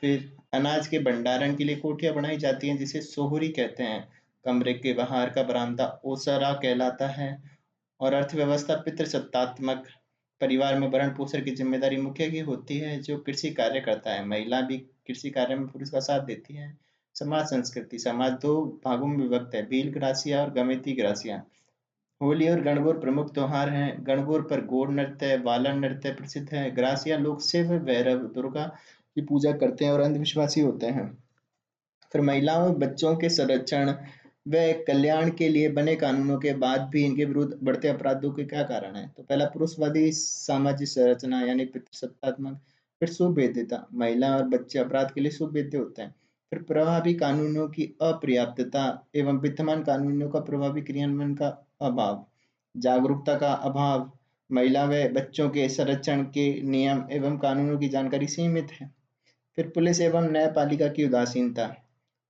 S2: फिर अनाज के भंडारण के लिए कोठियां बनाई जाती हैं, जिसे सोहरी कहते हैं। कमरे के बाहर का बरामदा ओसरा कहलाता है। और अर्थव्यवस्था पितृसत्तात्मक, परिवार में भरण पोषण की जिम्मेदारी मुखिया की होती है, जो कृषि कार्य करता है। महिला भी कृषि कार्य में पुरुष का साथ देती है। समाज संस्कृति, समाज दो भागों में विभक्त है, भील ग्रासिया और गमेती ग्रासिया। होली और गणगौर प्रमुख त्योहार हैं। गणगौर पर गौर नृत्य, बालन नृत्य प्रसिद्ध है। ग्रासिया लोग शिव, भैरव, दुर्गा की पूजा करते हैं और अंधविश्वासी होते हैं। फिर महिलाओं और बच्चों के संरक्षण व कल्याण के लिए बने कानूनों के बाद भी इनके विरुद्ध बढ़ते अपराधों के क्या कारण है? तो पहला, पुरुषवादी सामाजिक संरचना यानी पितृसत्तात्मक। फिर सुभेद्यता, महिला और बच्चे अपराध के लिए सुभेद्य होते हैं। फिर प्रभावी कानूनों की अपर्याप्तता एवं विद्यमान कानूनों का प्रभावी क्रियान्वयन का अभाव। जागरूकता का अभाव, महिला व बच्चों के संरक्षण के नियम एवं कानूनों की जानकारी सीमित है। फिर पुलिस एवं न्यायपालिका की उदासीनता,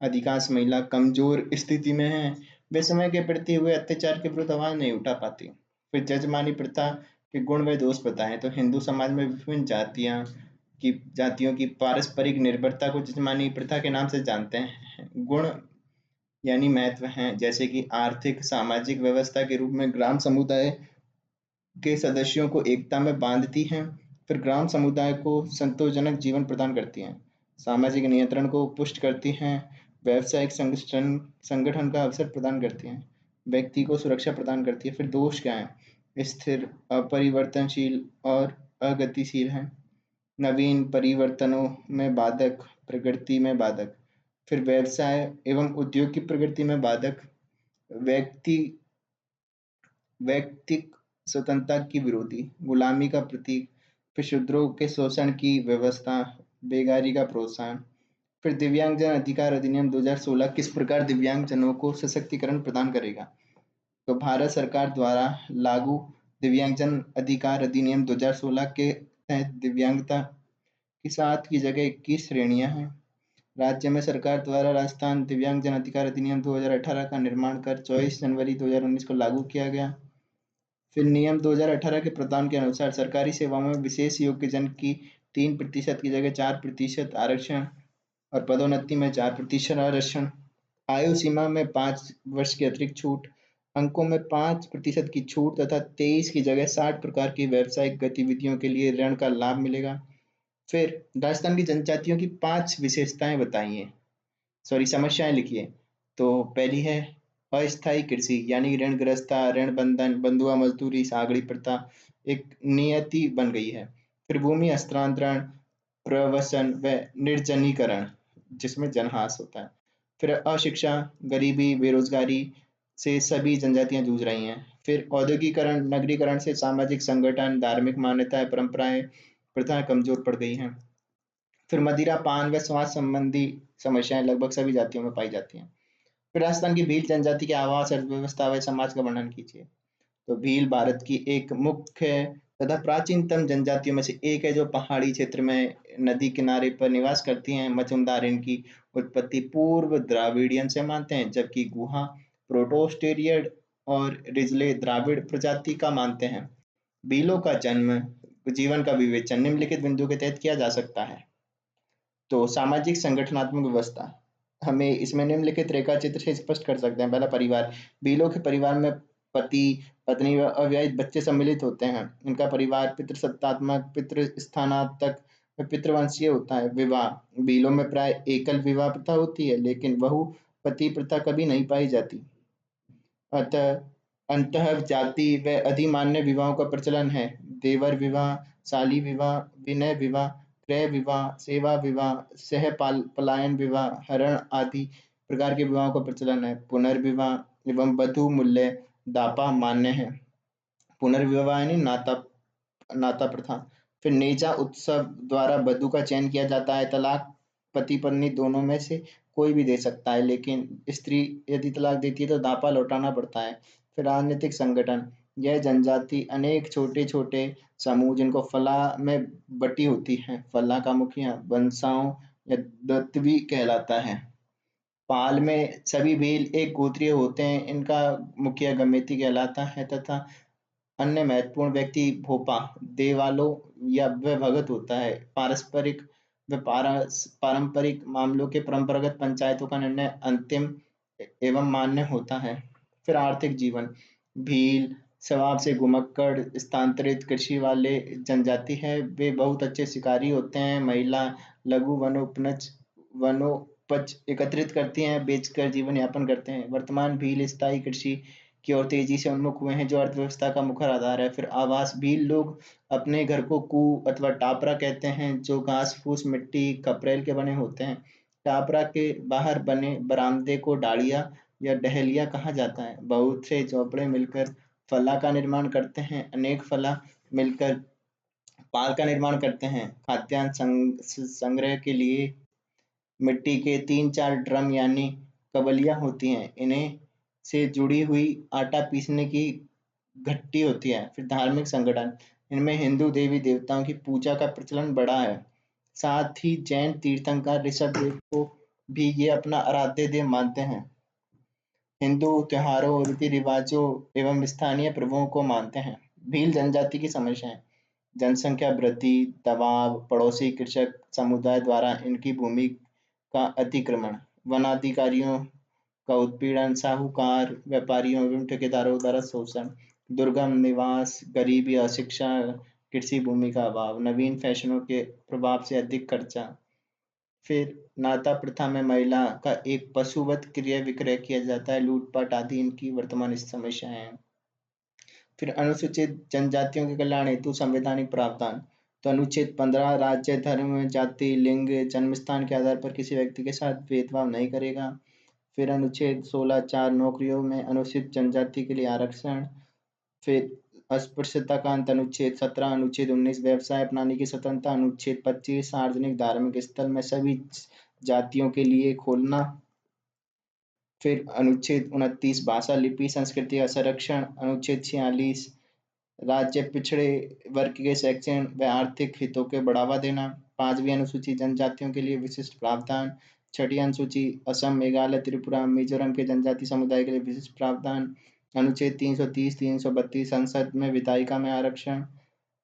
S2: अधिकांश महिला कमजोर स्थिति में हैं, वे समय के प्रति हुए अत्याचार के विरुद्ध आवाज नहीं उठा पाती। फिर जजमानी प्रथा के गुण व दोष बताएं। तो हिंदू समाज में विभिन्न जातियों की पारस्परिक निर्भरता को जजमानी प्रथा के नाम से जानते हैं। गुण यानी महत्व हैं, जैसे कि आर्थिक सामाजिक व्यवस्था के रूप में ग्राम समुदाय के सदस्यों को एकता में बांधती हैं। फिर ग्राम समुदाय को संतोषजनक जीवन प्रदान करती हैं। सामाजिक नियंत्रण को पुष्ट करती हैं। व्यावसायिक संगठन का अवसर प्रदान करती हैं। व्यक्ति को सुरक्षा प्रदान करती है। फिर दोष क्या है? स्थिर, अपरिवर्तनशील और अगतिशील है। नवीन परिवर्तनों में बाधक, प्रगति में बाधक। फिर व्यवसाय एवं उद्योग की प्रगति में बाधक। व्यक्ति व्यक्तिक स्वतंत्रता की विरोधी, गुलामी का प्रतीक। फिर शूद्रों के शोषण की व्यवस्था, बेगारी का प्रोत्साहन। फिर दिव्यांगजन अधिकार अधिनियम 2016 किस प्रकार दिव्यांगजनों को सशक्तिकरण प्रदान करेगा? तो भारत सरकार द्वारा लागू दिव्यांगजन अधिकार अधिनियम 2016 के तहत दिव्यांगता की 7 की जगह 21 श्रेणियां हैं। राज्य में सरकार द्वारा राजस्थान दिव्यांगजन अधिकार अधिनियम 2018 का निर्माण कर 24 जनवरी 2019 को लागू किया गया। फिर नियम 2018 के प्रावधान के अनुसार सरकारी सेवाओं में विशेष योग्यजन की 3% की जगह 4% आरक्षण और पदोन्नति में 4% आरक्षण। आयु सीमा में 5 वर्ष की अतिरिक्त छूट, अंकों में 5% की छूट तथा 23 की जगह 60 प्रकार की व्यावसायिक गतिविधियों के लिए ऋण का लाभ मिलेगा। फिर राजस्थान की जनजातियों की 5 विशेषताएं बताइए, समस्याएं लिखिए। तो पहली है अस्थायी कृषि यानी ऋणग्रस्तता, ऋण बंधन, बंधुआ मजदूरी, सागड़ी प्रथा एक नियति बन गई है। फिर भूमि हस्तांतरण, प्रवसन व निर्जनीकरण, जिसमें जनहास होता है। फिर अशिक्षा, गरीबी, बेरोजगारी से सभी जनजातियां जूझ रही हैं। फिर औद्योगिकरण, नगरीकरण से सामाजिक संगठन, धार्मिक मान्यताएं, परंपराएं, प्रथाएं कमजोर पड़ गई हैं। फिर मदिरा पान व स्वास्थ्य संबंधी समस्याएं लगभग सभी जातियों में पाई जाती हैं। फिर राजस्थान की भील जनजाति के आवास, अर्थव्यवस्था व समाज का वर्णन कीजिए। तो भील भारत की एक मुख्य तथा प्राचीनतम जनजातियों में से एक है, जो पहाड़ी क्षेत्र में नदी किनारे पर निवास करती हैं। मचुमदार इनकी उत्पत्ति पूर्व द्राविडियन से मानते हैं, जबकि गुहा प्रोटोस्टेरियड और रिजले द्राविड़ प्रजाति का मानते हैं। भीलों का जन्म, जीवन का विवेचन निम्नलिखित बिंदु के तहत किया जा सकता है। तो सामाजिक संगठनात्मक व्यवस्था, हमें इसमें निम्नलिखित रेखा चित्र से स्पष्ट कर सकते हैं। पहला, परिवार। भीलों के परिवार में पति, पत्नी व अविवाहित बच्चे सम्मिलित होते हैं। इनका परिवार पितृसत्तात्मक, पितृस्थानातक व पितृवंशीय होता है। विवाह, भीलों में प्राय एकल विवाह प्रथा होती है, लेकिन बहु पति प्रथा कभी नहीं पाई जाती। अतः अंतः जाति व अधिमान्य विवाहों का प्रचलन है। देवर विवाह, शाली विवाह, विनय विवाह, क्रय विवाह, सेवा विवाह, सह पलायन विवाह, हरण आदि प्रकार के विवाहों का प्रचलन है। पुनर्विवाह एवं वधु मूल्य दापा मान्य है। पुनर्विवाह यानी नाता नाता प्रथा। फिर नेजा उत्सव द्वारा वधु का चयन किया जाता है। तलाक पति पत्नी दोनों में से कोई भी दे सकता है, लेकिन स्त्री यदि तलाक देती है तो दापा लौटाना पड़ता है। फिर राजनीतिक संगठन, यह जनजाति अनेक छोटे छोटे समूह, जिनको फला में बटी होती है। फला का मुखिया वंशाओं या दत्तवी कहलाता है। पाल में सभी भील एक गोत्रीय होते हैं। इनका मुखिया गमेती कहलाता है तथा अन्य महत्वपूर्ण व्यक्ति भोपा, देवालो या व भगत होता है। पारस्परिक व पारंपरिक मामलों के परंपरागत पंचायतों का निर्णय अंतिम एवं मान्य होता है। फिर आर्थिक जीवन, भील स्वभाव से घुमक्कड़ स्थानांतरित कृषि वाले जनजाति है। वे बहुत अच्छे शिकारी होते हैं। महिला लघु वनोपज एकत्रित करती हैं, बेचकर जीवन यापन करते हैं। वर्तमान भील स्थायी कृषि की ओर तेजी से उन्मुख हुए हैं, जो अर्थव्यवस्था का मुख्य आधार है। फिर आवास, भील लोग अपने घर को कू अथवा टापरा कहते हैं, जो घास फूस, मिट्टी, खपरेल के बने होते हैं। टापरा के बाहर बने बरामदे को डाड़िया या डहलिया कहा जाता है। बहुत से झोपड़े मिलकर फला का निर्माण करते हैं। अनेक फला मिलकर पाल का निर्माण करते हैं। खाद्यान्न संग्रह के लिए मिट्टी के 3-4 ड्रम यानी कबलियां होती हैं। इन्हें से जुड़ी हुई आटा पीसने की घट्टी होती है। फिर धार्मिक संगठन, इनमें हिंदू देवी देवताओं की पूजा का प्रचलन बड़ा है। साथ ही जैन तीर्थंकर ऋषभ देव को भी ये अपना आराध्य देव मानते हैं। हिंदू त्योहारों, रीति रिवाजों एवं स्थानीय प्रभुओं को मानते हैं। भील जनजाति की समस्याएं, जनसंख्या वृद्धि, दबाव, पड़ोसी कृषक समुदाय द्वारा इनकी भूमि का अतिक्रमण, वनाधिकारियों का उत्पीड़न, साहूकार व्यापारियों एवं ठेकेदारों द्वारा शोषण, दुर्गम निवास, गरीबी, अशिक्षा, कृषि भूमि का अभाव, नवीन फैशनों के प्रभाव से अधिक खर्चा। फिर नाता प्रथा में महिला का एक पशुवत क्रय विक्रय किया जाता है। लूटपाट आदि इनकी वर्तमान समस्याएं हैं। फिर अनुसूचित जनजातियों के कल्याण हेतु संवैधानिक प्रावधान, तो अनुच्छेद 15 राज्य, धर्म, जाति, लिंग, जन्म स्थान के आधार पर किसी व्यक्ति के साथ भेदभाव नहीं करेगा। फिर अनुच्छेद 16(4) नौकरियों में अनुसूचित जनजाति के लिए आरक्षण। फिर अस्पृश्यता का अंत, अनुच्छेद 17। अनुच्छेद 19 व्यवसाय अपनाने की स्वतंत्रता। अनुच्छेद 25 सार्वजनिक धार्मिक स्थल में सभी जातियों के लिए खोलना। फिर अनुच्छेद 29 भाषा, लिपि, संस्कृति का संरक्षण। अनुच्छेद 46 राज्य पिछड़े वर्ग के शैक्षणिक व आर्थिक हितों को बढ़ावा देना। 5वीं अनुसूची जनजातियों के लिए विशिष्ट प्रावधान। 6ठी अनुसूची असम, मेघालय, त्रिपुरा, मिजोरम के जनजाति समुदाय के लिए विशिष्ट प्रावधान। अनुच्छेद 330, 332 संसद में विधायिका में आरक्षण।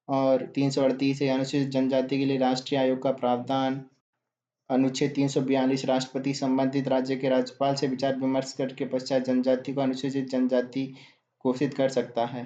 S2: और 338 अनुसूचित जनजाति के लिए राष्ट्रीय आयोग का प्रावधान। अनुच्छेद 342 राष्ट्रपति संबंधित राज्य के राज्यपाल से विचार विमर्श करके पश्चात जनजाति को अनुसूचित जनजाति घोषित कर सकता है।